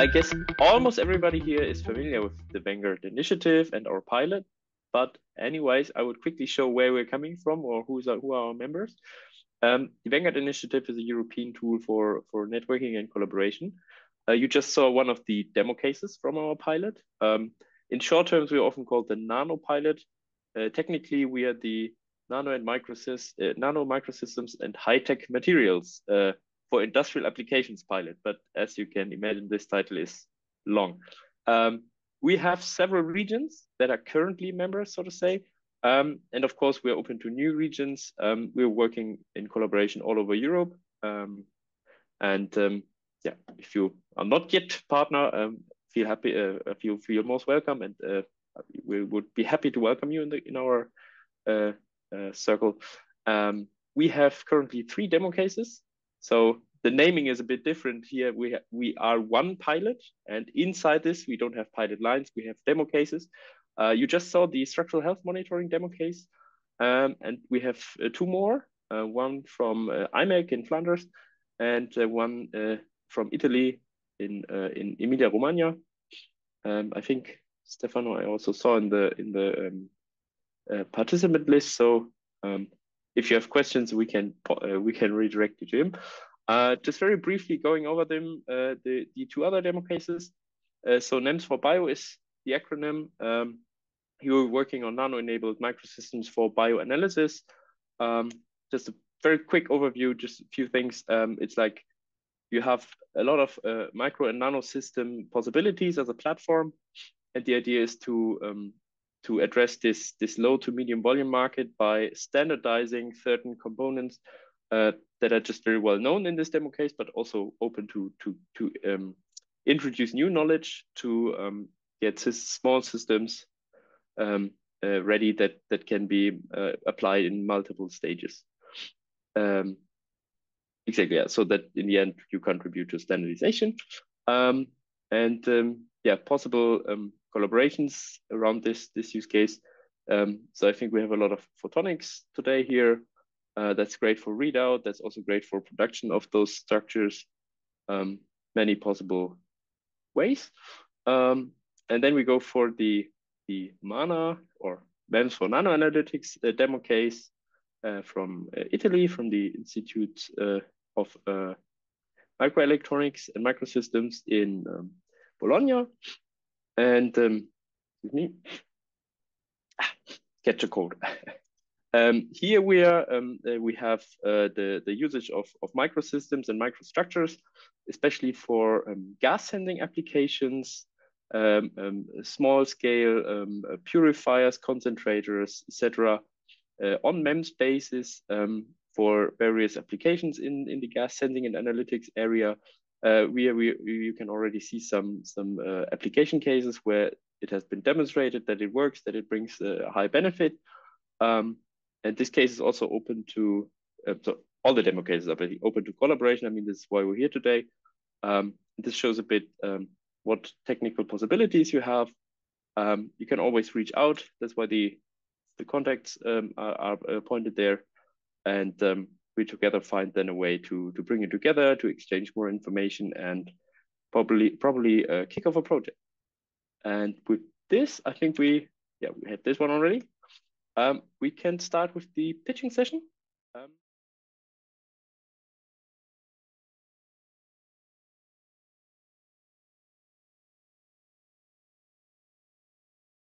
I guess almost everybody here is familiar with the Vanguard Initiative and our pilot. But anyways, I would quickly show where we're coming from or who are our members. The Vanguard Initiative is a European tool for networking and collaboration. You just saw one of the demo cases from our pilot. In short terms, we're often called the Nano-Pilot. Technically, we are the Nano Microsystems and High-Tech Materials for industrial applications pilot. But as you can imagine, this title is long. We have several regions that are currently members, so to say. And of course, we're open to new regions. We're working in collaboration all over Europe. Yeah, if you are not yet partner, feel happy. Feel most welcome, and we would be happy to welcome you in our circle. We have currently 3 demo cases. So the naming is a bit different here. We are one pilot, and inside this, we don't have pilot lines. We have demo cases. You just saw the structural health monitoring demo case, and we have 2 more. One from IMEC in Flanders, and one from Italy in Emilia-Romagna. I think Stefano, I also saw in the participant list. So if you have questions, we can redirect you to him. Just very briefly going over them, the 2 other demo cases. So NEMS for Bio is the acronym. You're working on nano-enabled microsystems for bioanalysis. Just a very quick overview, just a few things. It's like you have a lot of micro and nano system possibilities as a platform, and the idea is to address this low to medium volume market by standardizing certain components that are just very well known in this demo case, but also open to introduce new knowledge to get small systems ready that can be applied in multiple stages. Exactly, yeah. So that in the end you contribute to standardization, yeah, possible collaborations around this use case. So I think we have a lot of photonics today here. That's great for readout. That's also great for production of those structures. Many possible ways. And then we go for the MANA or MEMS for Nano Analytics demo case from Italy, from the Institute of Microelectronics and Microsystems in Bologna. And excuse me, catch a cold. Here we have the usage of microsystems and microstructures, especially for gas sensing applications, small scale purifiers, concentrators, etc. On MEMS basis for various applications in the gas sensing and analytics area. You can already see some application cases where it has been demonstrated that it works, that it brings a high benefit. And this case is also open to, so all the demo cases are basically open to collaboration. I mean, this is why we're here today. This shows a bit what technical possibilities you have. You can always reach out. That's why the contacts are pointed there. And we together find then a way to bring it together, to exchange more information, and probably kick off a project. And with this, I think we had this one already. We can start with the pitching session.